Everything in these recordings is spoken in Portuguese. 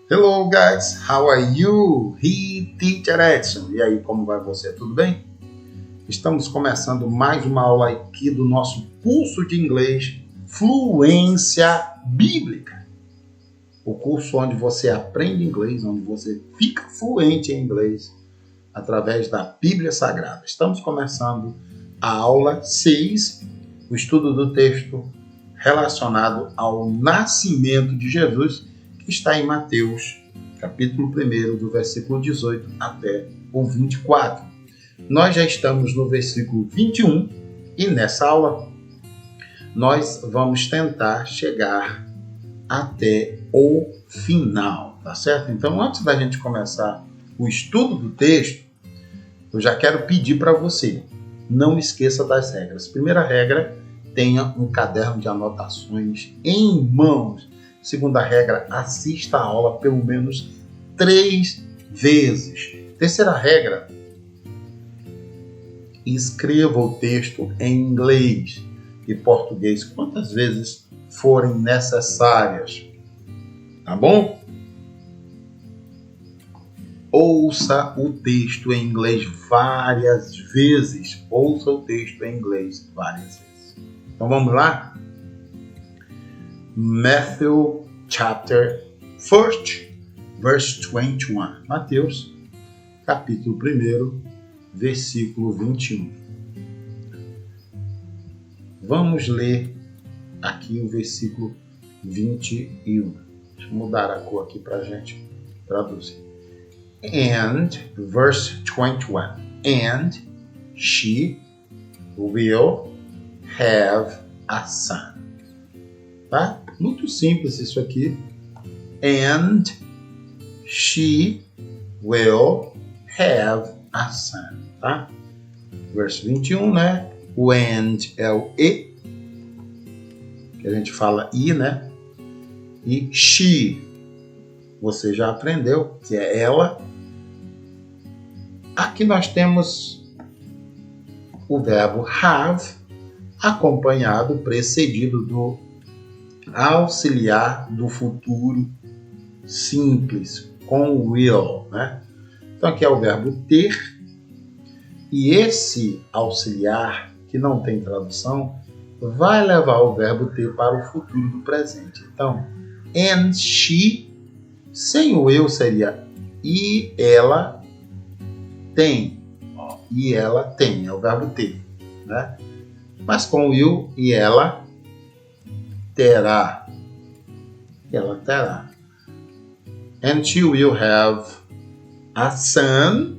Hello guys, how are you? Teacher Edson. E aí, como vai você? Tudo bem? Estamos começando mais uma aula aqui do nosso curso de inglês Fluência Bíblica. O curso onde você aprende inglês, onde você fica fluente em inglês através da Bíblia Sagrada. Estamos começando a aula 6, o estudo do texto relacionado ao nascimento de Jesus, que está em Mateus, capítulo 1, do versículo 18 até o 24. Nós já estamos no versículo 21 e nessa aula nós vamos tentar chegar até o final, tá certo? Então, antes da gente começar o estudo do texto, eu já quero pedir para você, não esqueça das regras. Primeira regra, tenha um caderno de anotações em mãos. Segunda regra, assista a aula pelo menos 3 vezes. Terceira regra, escreva o texto em inglês e português quantas vezes forem necessárias. Tá bom? Ouça o texto em inglês várias vezes. Ouça o texto em inglês várias vezes. Então vamos lá? Matthew chapter 1, verse 21. Mateus, capítulo 1, versículo 21. Vamos ler aqui o versículo 21. Deixa eu mudar a cor aqui para a gente traduzir. And, verse 21. And she will have a son. Tá? Muito simples isso aqui. And she will have a son. Tá? Verso 21, né? O and é o e, que a gente fala i, né? E she, você já aprendeu, que é ela. Aqui nós temos o verbo have, acompanhado, precedido do auxiliar do futuro simples, com will, né? Então aqui é o verbo ter, e esse auxiliar, que não tem tradução, vai levar o verbo ter para o futuro do presente. Então, and she, sem o eu seria e ela tem. E ela tem, é o verbo ter, né? Mas com o will, e ela terá. Ela terá. And she will have a son.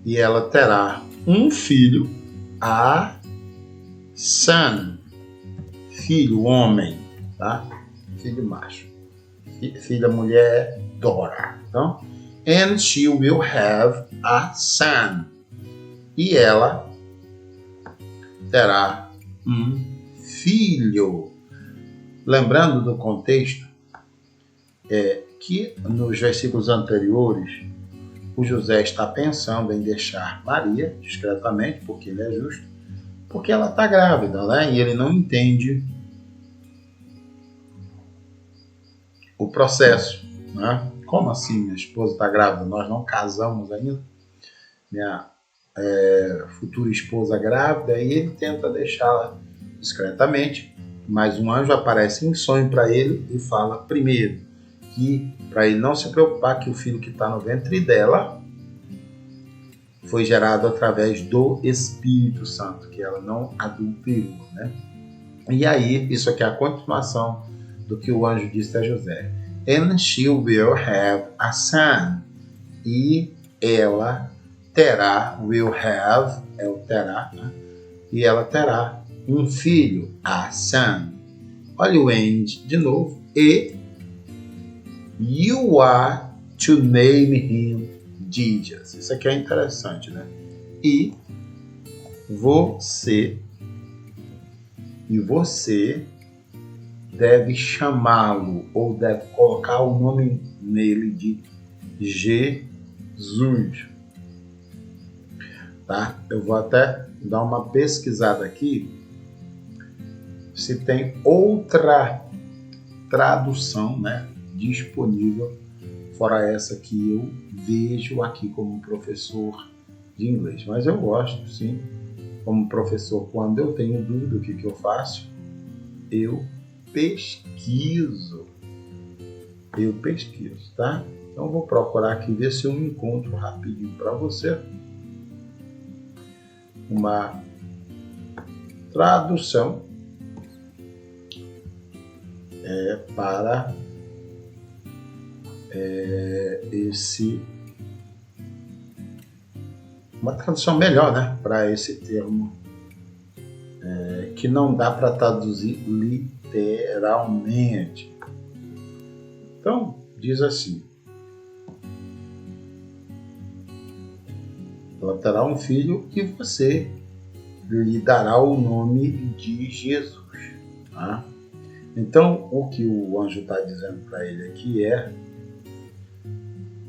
E ela terá um filho, a son. Filho, homem, tá? Filho macho. Filha mulher, daughter. Então, and she will have a son. E ela terá um filho. Lembrando do contexto, que nos versículos anteriores, o José está pensando em deixar Maria discretamente, porque ele é justo, porque ela está grávida, né? E ele não entende o processo, né? Como assim minha esposa está grávida? Nós não casamos ainda. Minha futura esposa grávida, e ele tenta deixá-la discretamente, mas um anjo aparece em sonho para ele e fala primeiro que para ele não se preocupar, que o filho que está no ventre dela foi gerado através do Espírito Santo, que ela não adulterou, né? E aí, isso aqui é a continuação do que o anjo disse a José. And she will have a son. E ela terá, will have, é o terá, né? E ela terá um filho, a son. Olha o and de novo. E you are to name him Jesus. Isso aqui é interessante, né? E você deve chamá-lo, ou deve colocar o nome nele de Jesus. Tá? Eu vou até dar uma pesquisada aqui se tem outra tradução, né, disponível, fora essa que eu vejo aqui como professor de inglês. Mas eu gosto, sim, como professor, quando eu tenho dúvida, o que eu faço? Eu pesquiso. Tá? Então eu vou procurar aqui ver se eu encontro rapidinho para você uma tradução para uma tradução melhor, né, para esse termo que não dá para traduzir literalmente. Então, diz assim: ela terá um filho e você lhe dará o nome de Jesus. Tá? Então, o que o anjo está dizendo para ele aqui é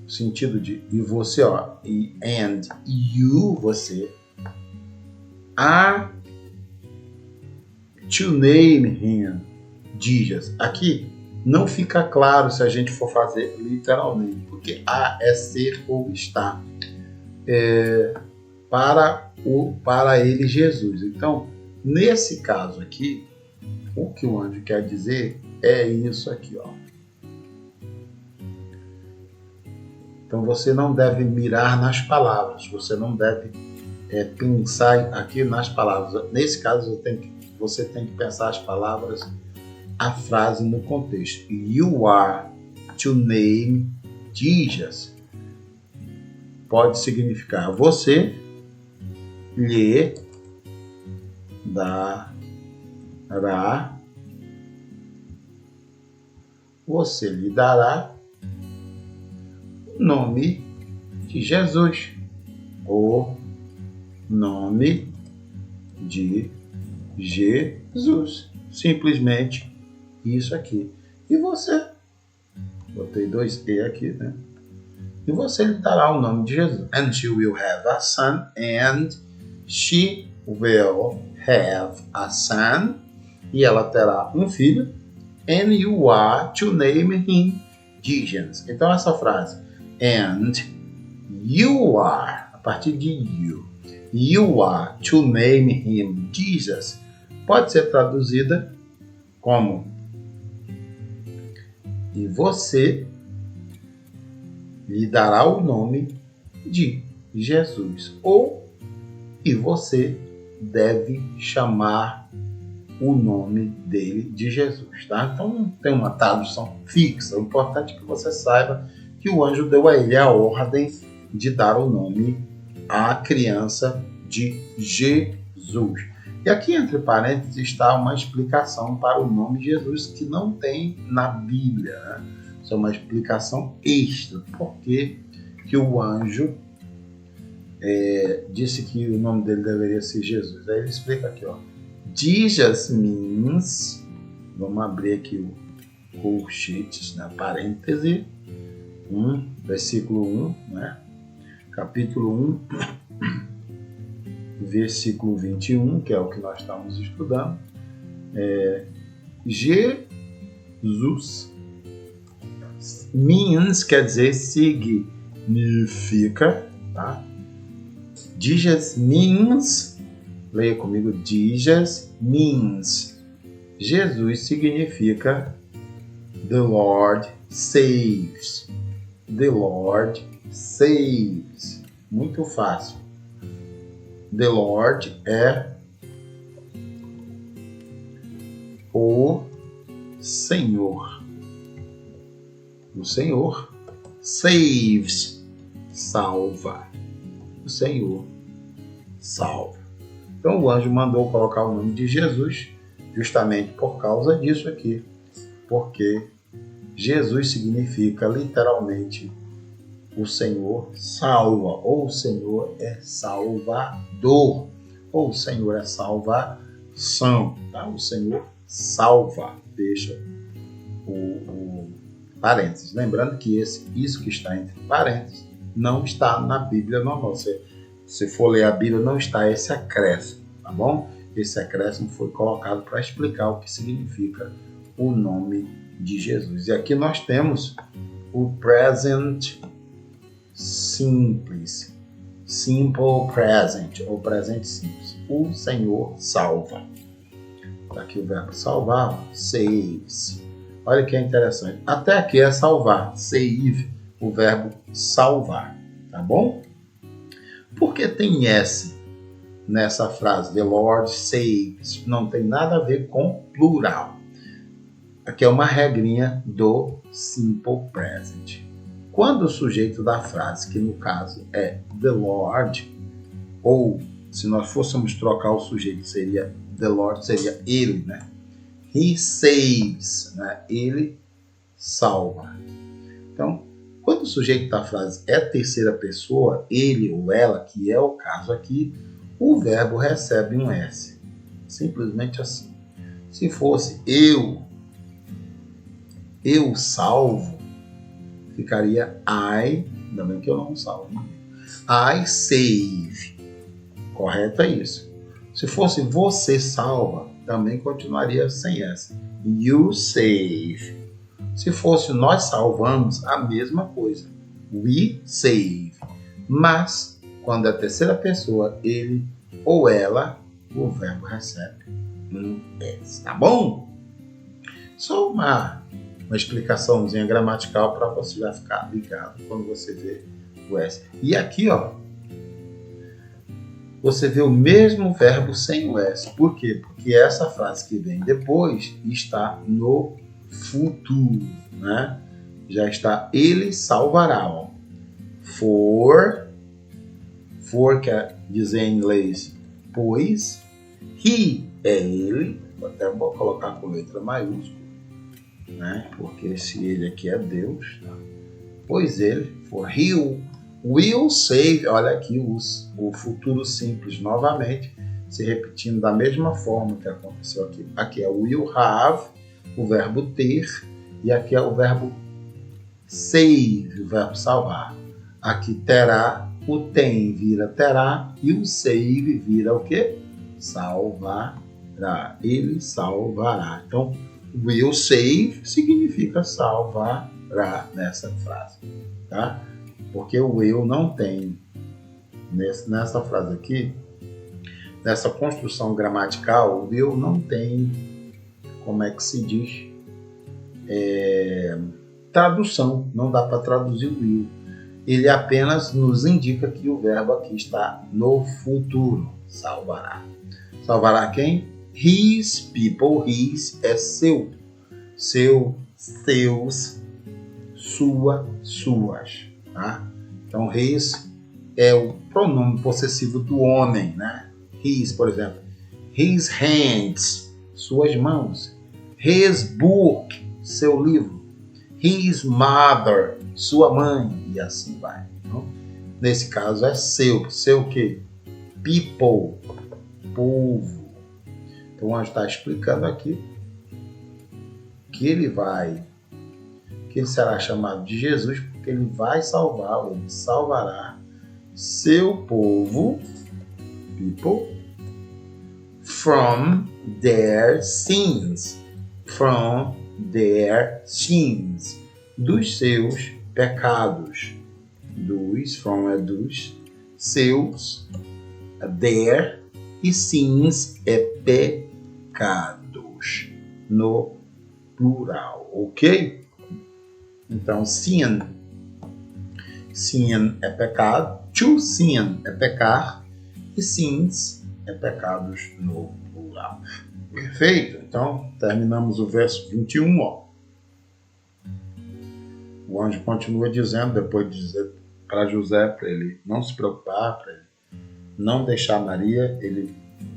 o sentido de e você, and you, você, are to name him Jesus. Aqui não fica claro se a gente for fazer literalmente, porque a é ser ou estar. Para ele Jesus. Então, nesse caso aqui, o que o anjo quer dizer é isso aqui, ó. Então você não deve mirar nas palavras, você não deve pensar aqui nas palavras. Nesse caso você tem que pensar as palavras, a frase no contexto. You are to name Jesus. Pode significar você lhe dará o nome de Jesus, o nome de Jesus, simplesmente isso aqui. E você, botei 2 E aqui, né? E você lhe dará o nome de Jesus. And she will have a son, and she will have a son, e ela terá um filho, and you are to name him Jesus. Então essa frase, and you are, a partir de you are to name him Jesus, pode ser traduzida como e você lhe dará o nome de Jesus, ou e você deve chamar o nome dele de Jesus, tá? Então não tem uma tradução fixa. O importante é que você saiba que o anjo deu a ele a ordem de dar o nome à criança de Jesus. E aqui entre parênteses está uma explicação para o nome de Jesus que não tem na Bíblia, né? Isso é uma explicação extra. Por que o anjo disse que o nome dele deveria ser Jesus? Aí ele explica aqui, ó. Jesus means, vamos abrir aqui o colchetes, né? Parêntese, versículo 1, né? Capítulo 1, versículo 21, que é o que nós estamos estudando. Jesus means, quer dizer, significa, tá? Jesus means, leia comigo, Jesus means. Jesus significa the Lord saves. The Lord saves. Muito fácil. The Lord é o Senhor. O Senhor saves, salva. O Senhor salva. Então o anjo mandou colocar o nome de Jesus justamente por causa disso aqui. Porque Jesus significa literalmente o Senhor salva, ou o Senhor é salvador, ou o Senhor é salvação, tá? O Senhor salva, deixa o parênteses. Lembrando que isso que está entre parênteses não está na Bíblia normal. Se for ler a Bíblia, não está esse acréscimo, tá bom? Esse acréscimo foi colocado para explicar o que significa o nome de Jesus. E aqui nós temos o present simples, simple present, ou presente simples. O Senhor salva. Aqui o verbo salvar, saves. Olha que interessante. Até aqui é salvar, save, o verbo salvar. Tá bom? Por que tem S nessa frase? The Lord saves. Não tem nada a ver com plural. Aqui é uma regrinha do simple present. Quando o sujeito da frase, que no caso é the Lord, ou se nós fôssemos trocar o sujeito, seria the Lord, seria ele, né? He saves, né? Ele salva. Então, quando o sujeito da frase é terceira pessoa, ele ou ela, que é o caso aqui, o verbo recebe um S. Simplesmente assim. Se fosse eu salvo, ficaria I, ainda bem que eu não salvo. I save. Correto é isso. Se fosse você salva, também continuaria sem S. You save. Se fosse nós salvamos, a mesma coisa. We save. Mas, quando é a terceira pessoa, ele ou ela, o verbo recebe um S. Tá bom? Só uma explicaçãozinha gramatical para você já ficar ligado quando você vê o S. E aqui, ó, você vê o mesmo verbo sem o S. Por quê? Porque essa frase que vem depois está no futuro, né? Já está ele salvará, ó. For quer dizer em inglês pois, he é ele, até vou colocar com letra maiúscula, né? Porque esse ele aqui é Deus, tá? Pois ele, for he will save, olha aqui o futuro simples novamente, se repetindo da mesma forma que aconteceu aqui. Aqui é will have, o verbo ter, e aqui é o verbo save, o verbo salvar. Aqui terá, o tem vira terá, e o save vira o quê? Salvará. Ele salvará. Então, will save significa salvará nessa frase, tá? Porque o will não tem, nessa frase aqui, nessa construção gramatical, o will não tem, como é que se diz, tradução, não dá para traduzir o will. Ele apenas nos indica que o verbo aqui está no futuro, salvará. Salvará quem? His people, his é seu, seus, suas. Tá? Então, his é o pronome possessivo do homem, né? His, por exemplo. His hands, suas mãos. His book, seu livro. His mother, sua mãe, e assim vai. Então, nesse caso é seu. Seu o quê? People, povo. Então, a gente está explicando aqui que ele será chamado de Jesus porque ele vai salvá-lo, ele salvará seu povo, people, from their sins, dos seus pecados. From é dos, seus, their, e sins é pecados, no plural, ok? Então, sin é pecado, to sin é pecar, e sins é pecados no plural. Perfeito? Então, terminamos o verso 21, ó. O anjo continua dizendo, depois de dizer para José, para ele não se preocupar, para ele não deixar Maria, ele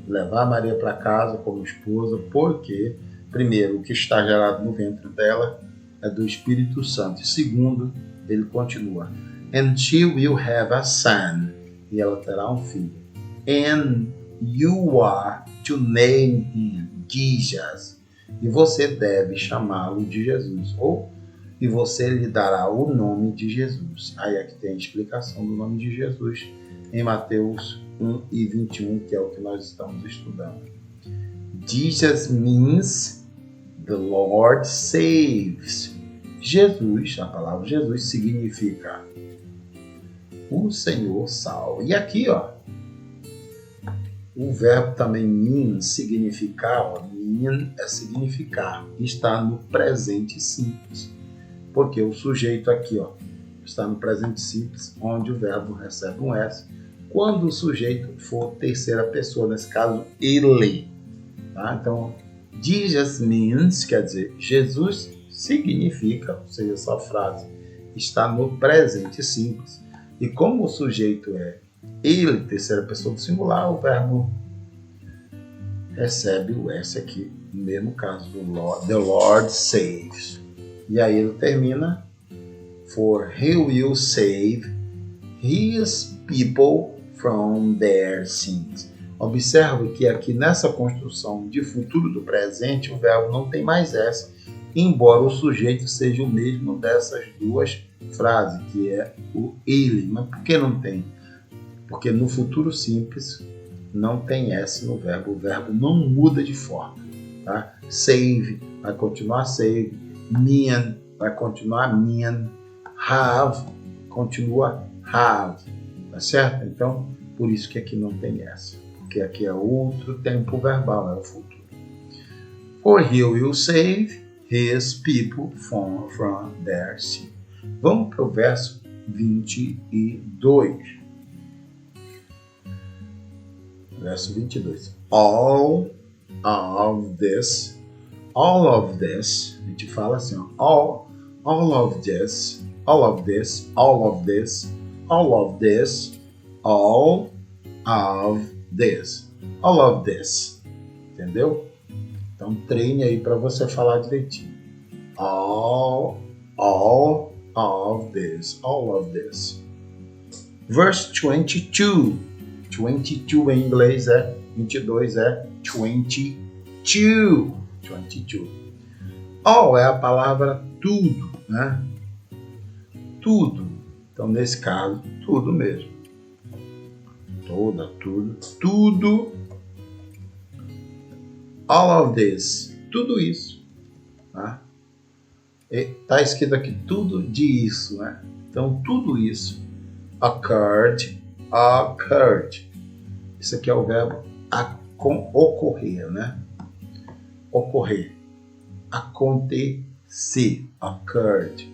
levar Maria para casa como esposa, porque, primeiro, o que está gerado no ventre dela é do Espírito Santo. E segundo, ele continua, and she will have a son, e ela terá um filho. And you are to name him Jesus, e você deve chamá-lo de Jesus, e você lhe dará o nome de Jesus. Aí aqui tem a explicação do nome de Jesus em Mateus 1:21, que é o que nós estamos estudando. Jesus means The Lord saves. Jesus, a palavra Jesus significa o Senhor salva. E aqui, ó, o verbo também mean, significar, ó, mean é significar, está no presente simples. Porque o sujeito aqui, ó, está no presente simples, onde o verbo recebe um S. Quando o sujeito for terceira pessoa, nesse caso, ele. Tá? Então, Jesus means, quer dizer, Jesus significa, ou seja, essa frase está no presente simples. E como o sujeito é ele, terceira pessoa do singular, o verbo recebe o S aqui, no mesmo caso do Lord, the Lord saves. E aí ele termina, for he will save his people from their sins. Observe que aqui nessa construção de futuro do presente, o verbo não tem mais S, embora o sujeito seja o mesmo dessas duas frases, que é o ele. Mas por que não tem? Porque no futuro simples não tem S no verbo, o verbo não muda de forma. Tá? Save vai continuar save, mean vai continuar mean, have continua have, tá certo? Então, por isso que aqui não tem S, porque aqui é outro tempo verbal, é o futuro. For he will save his people from their sin. Vamos para o verso 22. Verso 22. All of this, a gente fala assim, ó, all of this, entendeu? Então treine aí para você falar direitinho. All of this. Verse 22. 22 em inglês é 22, é 22. All é a palavra tudo, né? Tudo. Então, nesse caso, tudo mesmo. Tudo. All of this. Tudo isso. Tá? Tá escrito aqui tudo de isso, né? Então, tudo isso. Occurred. Isso aqui é o verbo ocorrer, né? Ocorrer. Acontecer. Occurred.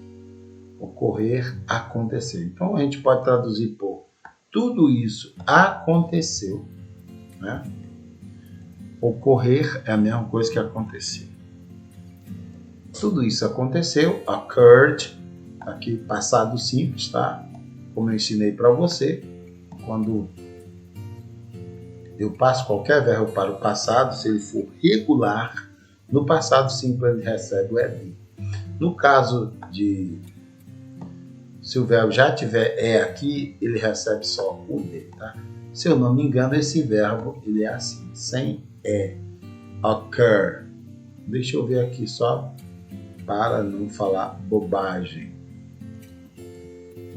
Ocorrer, acontecer. Então a gente pode traduzir por tudo isso aconteceu, né? Ocorrer é a mesma coisa que acontecer. Tudo isso aconteceu, occurred, aqui passado simples, tá? Como eu ensinei para você, quando eu passo qualquer verbo para o passado, se ele for regular, no passado simples ele recebe o ED. No caso de, se o verbo já tiver aqui, ele recebe só o D, tá? Se eu não me engano, esse verbo ele é assim, sem occur. Deixa eu ver aqui só para não falar bobagem.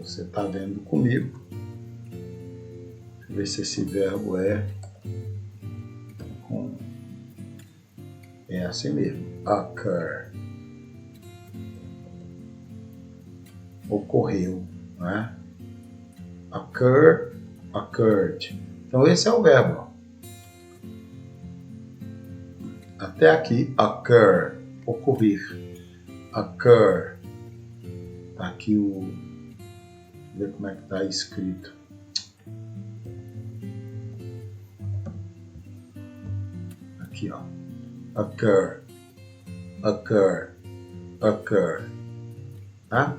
Você está vendo comigo? Deixa eu ver se esse verbo é assim mesmo. Occur. Ocorreu, né? Occur, occurred. Então esse é o verbo. Até aqui, occur, ocorrer. Occur. Tá aqui o... Deixa eu ver como é que está escrito. Aqui, ó. Occur. Tá?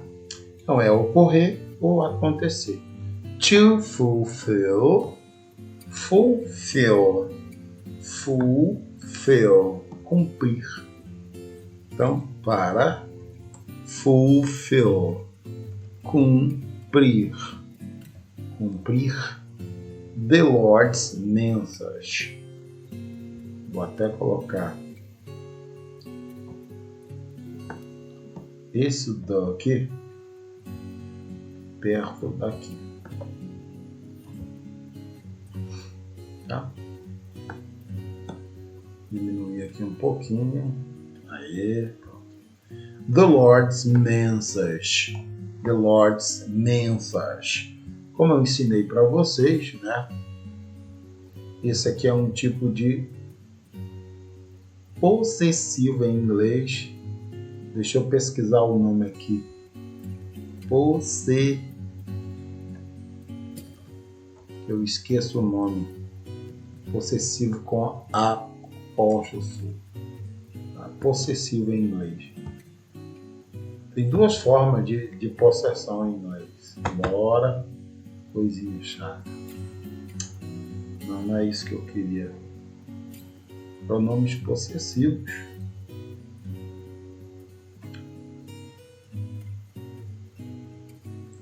Então é ocorrer ou acontecer. To fulfill. Cumprir. Então, para fulfill. Cumprir. The Lord's message. Vou até colocar esse daqui perto daqui, tá? Diminuir aqui um pouquinho. Aí, pronto. The Lord's Message. The Lord's Message. Como eu ensinei para vocês, né? Esse aqui é um tipo de possessivo em inglês. Deixa eu pesquisar o nome aqui. Eu esqueço o nome. Possessivo com apóstrofo. Possessivo em inglês. Tem duas formas de possessão em inglês. Bora, coisinha chata. Não é isso que eu queria. Pronomes possessivos.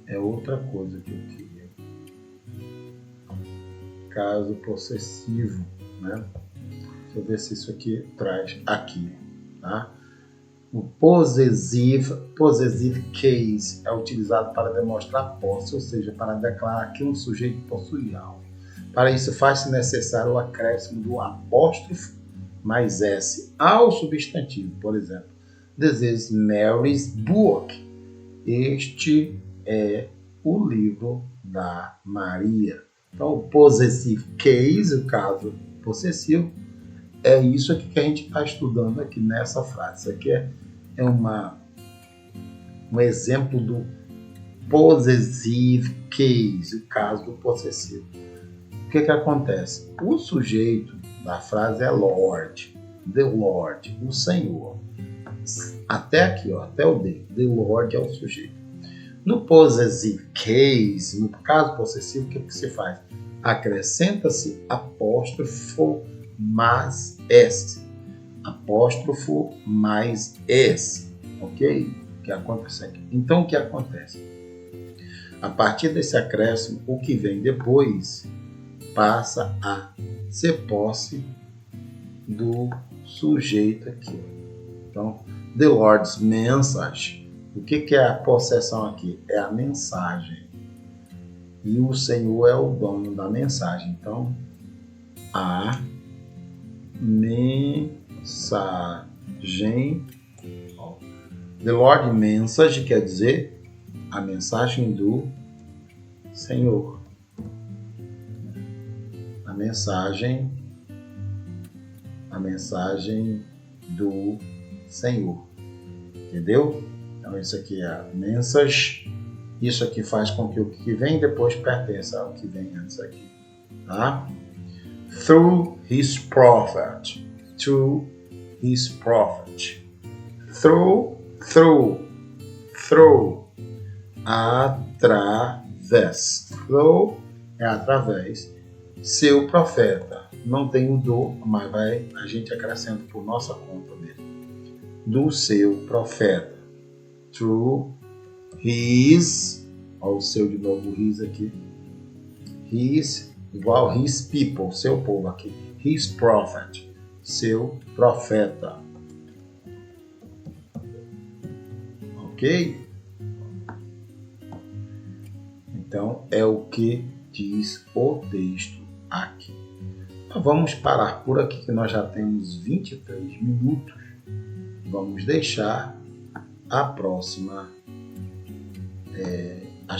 É outra coisa que eu queria. Caso possessivo, né? Deixa eu ver se isso aqui traz aqui, tá? O possessive case é utilizado para demonstrar posse, ou seja, para declarar que um sujeito possui algo. Para isso, faz-se necessário o acréscimo do apóstrofo mais S ao substantivo. Por exemplo, this is Mary's book. Este é o livro da Maria. Então, o possessive case, o caso possessivo, é isso aqui que a gente está estudando aqui nessa frase. Isso aqui é um exemplo do possessive case, o caso do possessivo. O que acontece? O sujeito da frase é Lord, the Lord, o Senhor. Até aqui, ó, até o D. The Lord é o sujeito. No possessive case, no caso possessivo, o que se faz? Acrescenta-se apóstrofo mais S. Apóstrofo mais S. Ok? O que acontece aqui? Então, o que acontece? A partir desse acréscimo, o que vem depois passa a ser posse do sujeito aqui. Então, the Lord's message. O que é a possessão aqui? É a mensagem. E o Senhor é o dono da mensagem. Então, a mensagem. The Lord message quer dizer a mensagem do Senhor. A mensagem do Senhor. Entendeu? Então, isso aqui é a message. Isso aqui faz com que o que vem depois pertença ao que vem antes aqui. Tá? Through his prophet. Through his prophet. Through. Através. Through é através. Seu profeta. Não tem o do, mas a gente acrescenta por nossa conta mesmo. Do seu profeta. Through his, olha o seu de novo, his aqui. His, igual his people, seu povo aqui. His prophet, seu profeta. Ok? Então, é o que diz o texto aqui. Então, vamos parar por aqui, que nós já temos 23 minutos. Vamos deixar as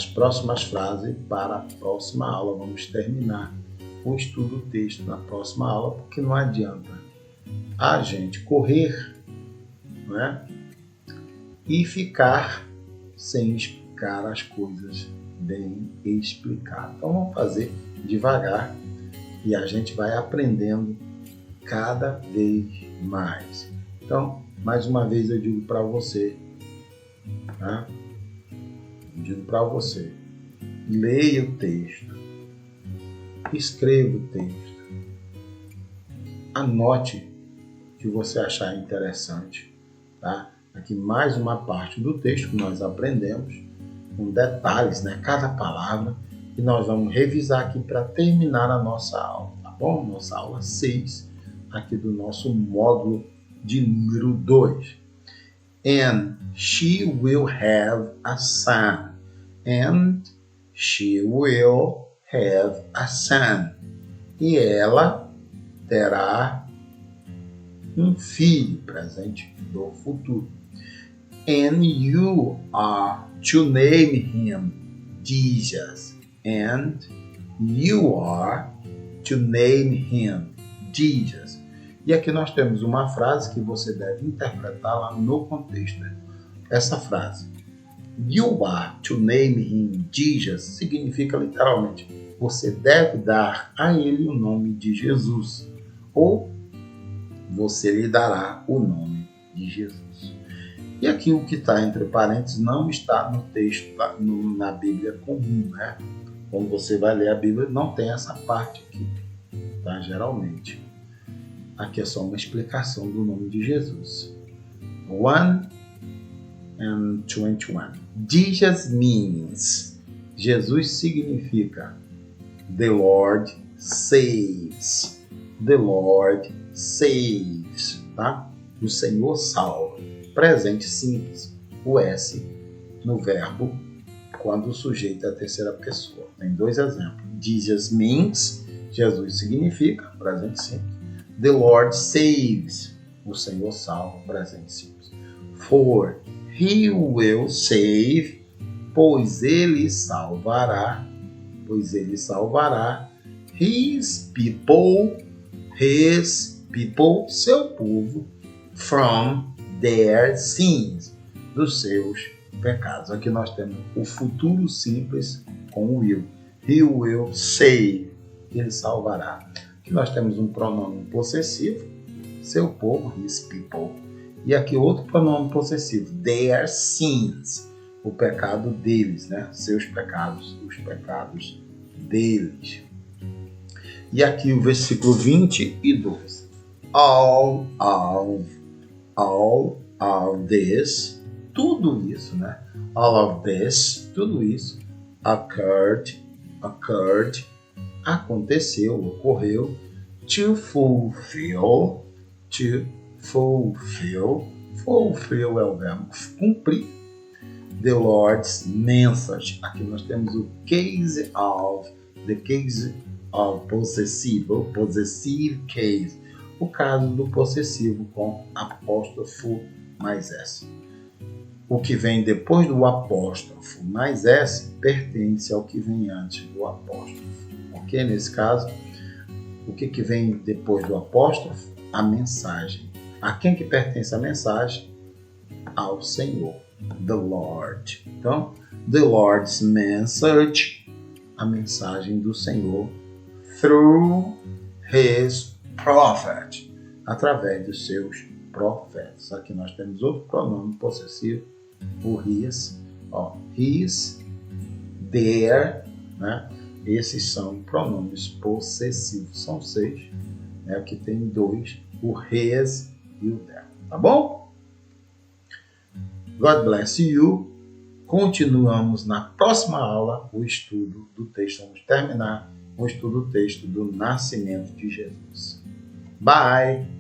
próximas frases para a próxima aula. Vamos terminar o estudo do texto na próxima aula, porque não adianta a gente correr, não é? E ficar sem explicar as coisas bem explicadas. Então vamos fazer devagar e a gente vai aprendendo cada vez mais. Então, mais uma vez eu digo para você, tá? Eu digo para você, leia o texto, escreva o texto, anote o que você achar interessante, tá? Aqui mais uma parte do texto que nós aprendemos, com detalhes, né? Cada palavra, e nós vamos revisar aqui para terminar a nossa aula, tá bom? Nossa aula 6, aqui do nosso módulo de número 2. And she will have a son. And she will have a son. E ela terá um filho, presente do futuro. And you are to name him Jesus. And you are to name him Jesus. E aqui nós temos uma frase que você deve interpretar lá no contexto. Essa frase, you are to name him Jesus, significa literalmente, você deve dar a ele o nome de Jesus. Ou você lhe dará o nome de Jesus. E aqui o que está entre parênteses não está no texto, na Bíblia comum, né? Quando você vai ler a Bíblia, não tem essa parte aqui, tá? Geralmente. Aqui é só uma explicação do nome de Jesus. 1:21. Jesus means. Jesus significa the Lord saves. The Lord saves, tá? O Senhor salva. Presente simples, o S no verbo quando o sujeito é a terceira pessoa. Tem dois exemplos. Jesus means, Jesus significa, presente simples. The Lord saves, o Senhor salva, presente simples. For he will save, pois ele salvará, his people, seu povo, from their sins, dos seus pecados. Aqui nós temos o futuro simples com o will. He will save, ele salvará. Aqui nós temos um pronome possessivo, seu povo, his people. E aqui outro pronome possessivo, their sins, o pecado deles, né? Seus pecados, os pecados deles. E aqui o versículo 22. All of this, tudo isso, né? All of this, tudo isso, occurred, aconteceu, ocorreu, to fulfill é o verbo cumprir, the Lord's message. Aqui nós temos o case of possessive case, o caso do possessivo com apóstrofo mais S. O que vem depois do apóstrofo mais S pertence ao que vem antes do apóstrofo. Ok? Nesse caso, o que vem depois do apóstrofo? A mensagem. A quem que pertence a mensagem? Ao Senhor. The Lord. Então, the Lord's message, a mensagem do Senhor, through his prophet, através dos seus profetas. Aqui nós temos outro pronome possessivo, o his, their, né? Esses são pronomes possessivos, são 6, né? Aqui tem 2, o his e o their, tá bom? God bless you. Continuamos na próxima aula o estudo do texto. Vamos terminar o estudo do texto do nascimento de Jesus. Bye!